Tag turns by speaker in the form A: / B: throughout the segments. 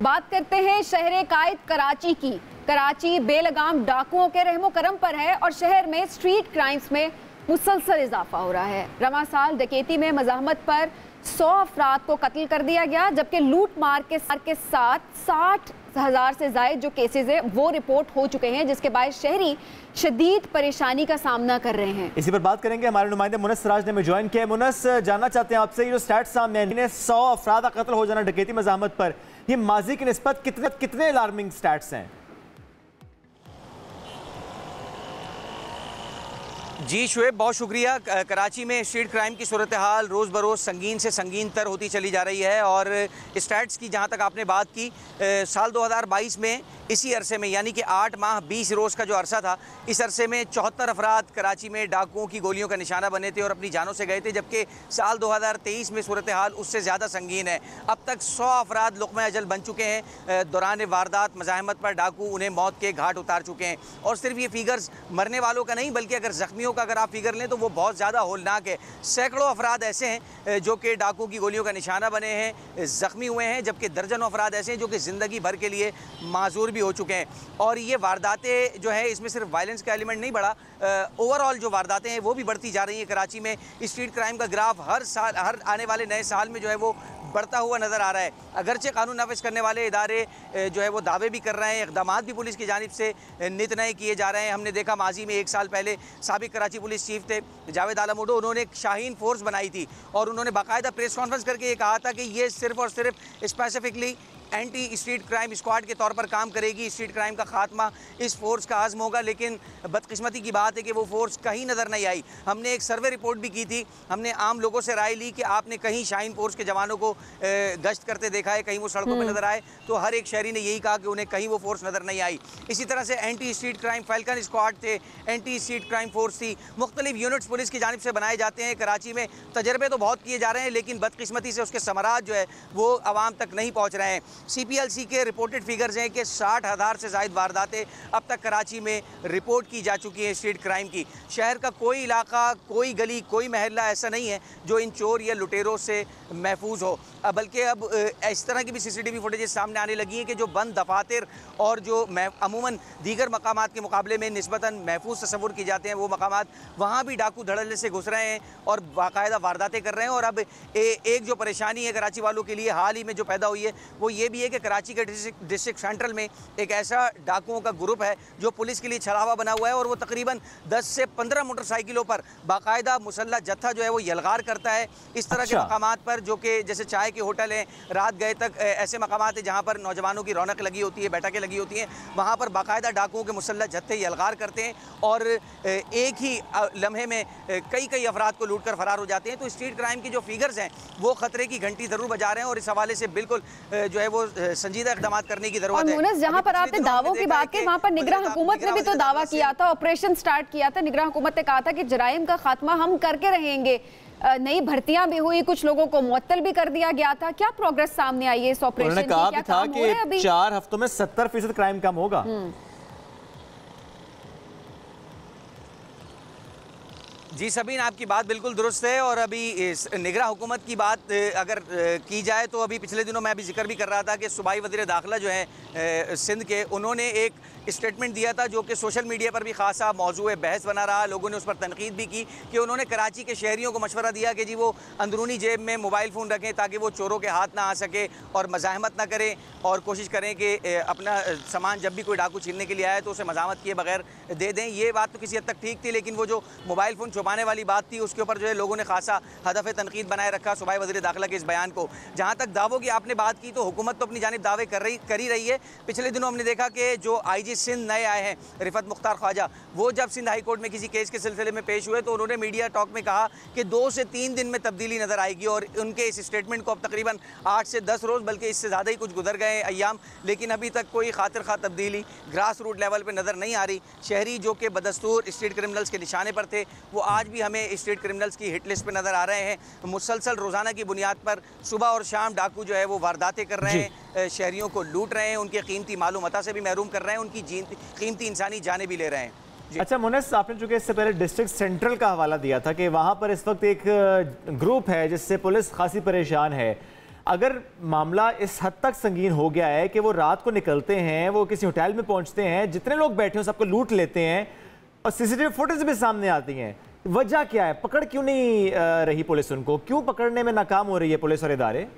A: बात करते हैं शहर कायद कराची की। कराची बेलगाम डाकुओं के रहमो करम पर है और शहर में स्ट्रीट क्राइम्स में मुसलसल इजाफा हो रहा है। रवां साल डकैती में मज़ाहमत पर 100 अफराद को कत्ल कर दिया गया, जबकि लूट मार के साथ 60,000 से ज्यादा जो केसेस है वो रिपोर्ट हो चुके हैं, जिसके बाद शहरी शदीद परेशानी का सामना कर रहे हैं।
B: इसी पर बात करेंगे, हमारे नुमाइंदे मुनस सिराज ने ज्वाइन किया। मुनस, जानना चाहते हैं आपसे, ये जो स्टैट सामने है 100 अफराद का कत्ल हो जाना डकैती मज़ाहमत पर, ये माजी की निस्बत कितने अलार्मिंग स्टैट्स हैं?
C: जी शुएब, बहुत शुक्रिया। कराची में स्ट्रीट क्राइम की सूरत हाल रोज़ बरोज़ संगीन से संगीन तर होती चली जा रही है और स्टैट्स की जहां तक आपने बात की, साल 2022 में इसी अरसे में यानी कि 8 माह 20 रोज़ का जो अरसा था, इस अरसे में 74 अफराद कराची में डाकुओं की गोलियों का निशाना बने थे और अपनी जानों से गए थे, जबकि साल 2023 में सूरत हाल उससे ज़्यादा संगीन है। अब तक 100 अफराद लुक़्मा अजल बन चुके हैं। दौरान वारदात मज़ाहमत पर डाकू उन्हें मौत के घाट उतार चुके हैं। और सिर्फ ये फिगर्स मरने वालों का नहीं, बल्कि अगर ज़ख्मियों का अगर आप फिगर लें तो वो बहुत ज़्यादा होलनाक है। सैकड़ों अफराद ऐसे हैं जो कि डाकू की गोलियों का निशाना बने हैं, ज़ख्मी हुए हैं, जबकि दर्जनों अफराद ऐसे हैं जो कि ज़िंदगी भर के लिए माजूर भी हो चुके हैं। और ये वारदातें जो है, इसमें सिर्फ वायलेंस का एलिमेंट नहीं बढ़ा, ओवरऑल जो वारदातें हैं वो भी बढ़ती जा रही हैं। कराची में स्ट्रीट क्राइम का ग्राफ हर साल, हर आने वाले नए साल में जो है वो बढ़ता हुआ नज़र आ रहा है। अगरचे कानून नाफिज करने वाले इदारे जो है वो दावे भी कर रहे हैं, इक़दाम भी पुलिस की जानिब से नित नए किए जा रहे हैं। हमने देखा माजी में 1 साल पहले साबिक कराची पुलिस चीफ थे जावेद आलम उडो, उन्होंने एक शाहीन फोर्स बनाई थी और उन्होंने बाकायदा प्रेस कॉन्फ्रेंस करके ये कहा था कि ये सिर्फ और सिर्फ specifically anti street crime squad के तौर पर काम करेगी, स्ट्रीट क्राइम का खात्मा इस फोर्स का आज़म होगा। लेकिन बदकिस्मती की बात है कि वो फोर्स कहीं नज़र नहीं आई। हमने एक सर्वे रिपोर्ट भी की थी, हमने आम लोगों से राय ली कि आपने कहीं शाहीन फोर्स के जवानों को गश्त करते देखा है, कहीं वो सड़कों पर नज़र आए, तो हर एक शहरी ने यही कहा कि उन्हें कहीं वो फोर्स नज़र नहीं आई। इसी तरह से anti street crime falcon squad थे, एंटी स्ट्रीट क्राइम फोर्स थी, मुख्तलिफ यूनिट्स पुलिस की जानिब से बनाए जाते हैं। कराची में तजर्बे तो बहुत किए जा रहे हैं, लेकिन बदकिस्मती से उसके समरात जो है वो आवाम तक नहीं पहुँच रहे हैं। CPLC के रिपोर्टेड फिगर्स हैं कि 60,000 से ज़ायद वारदातें अब तक कराची में रिपोर्ट की जा चुकी हैं स्ट्रीट क्राइम की। शहर का कोई इलाका, कोई गली, कोई महल्ला ऐसा नहीं है जो इन चोर या लुटेरों से महफूज हो। बल्कि अब इस तरह की भी CCTV फुटेजेस सामने आने लगी हैं कि जो बंद दफातर और जो अमूमन दीगर मकामात के मुकाबले में निस्बतन महफूज तस्वुर की जाते हैं, वो मकामात वहाँ भी डाकू धड़ल्ले से घुस रहे हैं और बाकायदा वारदातें कर रहे हैं। और अब एक जो परेशानी है कराची वालों के लिए हाल ही में जो पैदा हुई है वो ये भी है कि कराची के डिस्ट्रिक्ट सेंट्रल में एक ऐसा डाकुओं का ग्रुप है जो पुलिस के लिए छलावा बना हुआ है और वो तकरीबन 10 से 15 मोटरसाइकिलों पर बाकायदा मुसल्ला जत्था जो है वो यलगार करता है इस तरह के मकामात पर, जो कि जैसे चाय के होटल हैं, रात गए तक ऐसे मकामात हैं जहाँ पर नौजवानों की रौनक लगी होती है, बैठकें लगी होती हैं, वहाँ पर बाकायदा डाकुओं के मुसल्ला जत्थे यलगार करते हैं और एक ही लम्हे में कई अफराद को लूट कर फरार हो जाते हैं। तो स्ट्रीट क्राइम की जो फिगर्स हैं वो खतरे की घंटी ज़रूर बजा रहे हैं और इस हवाले से बिल्कुल जो है वो संजीदा इक़दाम करने की जरूरत है।
A: मुनस, जहाँ पर आपने दावों की बात की, वहाँ पर निगरान हुकूमत ने भी तो दावा किया था, ऑपरेशन स्टार्ट किया था। निगरान हुकूमत ने कहा था कि जराइम का खात्मा हम करके रहेंगे। नई भर्तियां भी हुई, कुछ लोगों को मुअत्तल भी कर दिया गया था। क्या प्रोग्रेस सामने आई है इस ऑपरेशन की?
B: कहा भी था कि 4 हफ्तों में 70% क्राइम कम होगा।
C: जी सबीन, आपकी बात बिल्कुल दुरुस्त है। और अभी इस निगरान हुकूमत की बात अगर की जाए तो अभी पिछले दिनों मैं अभी जिक्र भी कर रहा था कि सूबाई वज़ीर दाखिला जो है सिंध के, उन्होंने एक स्टेटमेंट दिया था जो कि सोशल मीडिया पर भी खासा मौजूए बहस बना रहा। लोगों ने उस पर तनकीद भी की कि उन्होंने कराची के शहरियों को मशवरा दिया कि जी वो अंदरूनी जेब में मोबाइल फ़ोन रखें ताकि वो चोरों के हाथ ना आ सके और मज़ाहमत ना करें और कोशिश करें कि अपना सामान जब भी कोई डाकू छीनने के लिए आए तो उसे मज़ाहमत किए बगैर दे दें। ये बात तो किसी हद तक ठीक थी, लेकिन वो जो मोबाइल फ़ोन छुपाने वाली बात थी उसके ऊपर जो है लोगों ने खासा हदफ तनकीद बनाए रखा सूबाई वज़ीर दाखिला के इस बयान को। जहाँ तक दावों की आपने बात की तो हुकूमत तो अपनी जानिब दावे कर ही रही है। पिछले दिनों हमने देखा कि जो IG सिंध नए आए हैं रिफत मुख्तार ख्वाजा, वो जब सिंध हाई कोर्ट में किसी केस के सिलसिले में पेश हुए तो उन्होंने मीडिया टॉक में कहा कि 2 से 3 दिन में तब्दीली नज़र आएगी। और उनके इस स्टेटमेंट को अब तकरीबन 8 से 10 रोज़ बल्कि इससे ज़्यादा ही कुछ गुजर गए अय्याम, लेकिन अभी तक कोई खातिर खा तब्दीली ग्रास रूट लेवल पर नज़र नहीं आ रही। शहरी जो कि बदस्तूर स्ट्रीट क्रिमिनल्स के निशाने पर थे वो आज भी हमें स्ट्रीट क्रिमिनल्स की हिट लिस्ट पर नज़र आ रहे हैं। मुसलसल रोज़ाना की बुनियाद पर सुबह और शाम डाकू जो है वो वारदातें कर रहे हैं, शहरियों को लूट रहे हैं, उनके कीमती मालूमात से भी महरूम कर रहे हैं, उनकी कीमती इंसानी जानें भी ले रहे हैं।
B: अच्छा मुनस, आपने चूंकि इससे पहले डिस्ट्रिक्ट सेंट्रल का हवाला दिया था कि वहाँ पर इस वक्त एक ग्रुप है जिससे पुलिस खासी परेशान है। अगर मामला इस हद तक संगीन हो गया है कि वो रात को निकलते हैं, वो किसी होटल में पहुंचते हैं, जितने लोग बैठे हो सबको लूट लेते हैं और सीसीटीवी फुटेज भी सामने आती हैं, वजह क्या है? पकड़ क्यों नहीं रही पुलिस? उनको क्यों पकड़ने में नाकाम हो रही है पुलिस और इदारे?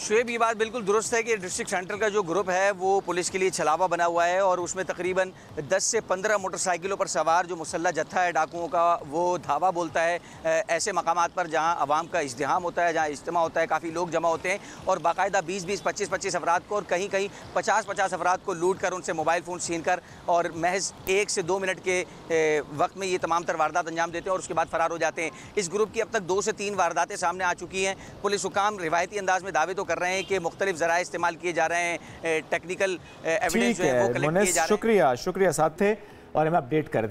C: शुएब, ये बात बिल्कुल दुरुस्त है कि डिस्ट्रिक्ट सेंटर का जो ग्रुप है वो पुलिस के लिए छलावा बना हुआ है और उसमें तकरीबन 10 से 15 मोटरसाइकिलों पर सवार जो मुसल्ला जत्था है डाकुओं का, वो धावा बोलता है ऐसे मकामात पर जहां आवाम का इज्तिहाम होता है, जहां इज्तिमा होता है, काफ़ी लोग जमा होते हैं और बाकायदा 20-20, 25-25 अफराद को और कहीं कहीं 50-50 अफराद को लूट कर उनसे मोबाइल फ़ोन छीन कर और महज 1 से 2 मिनट के वक्त में ये तमाम तर वारदात अंजाम देते हैं और उसके बाद फरार हो जाते हैं। इस ग्रुप की अब तक 2 से 3 वारदातें सामने आ चुकी हैं। पुलिस हुकाम रिवायती अंदाज में दावे तो कर रहे हैं कि मुख्तलिफ ज़राए इस्तेमाल किए जा रहे हैं, टेक्निकल एविडेंस जो है वो कलेक्ट किए जा रहे हैं।
B: शुक्रिया साथ थे और हमें अपडेट कर दें।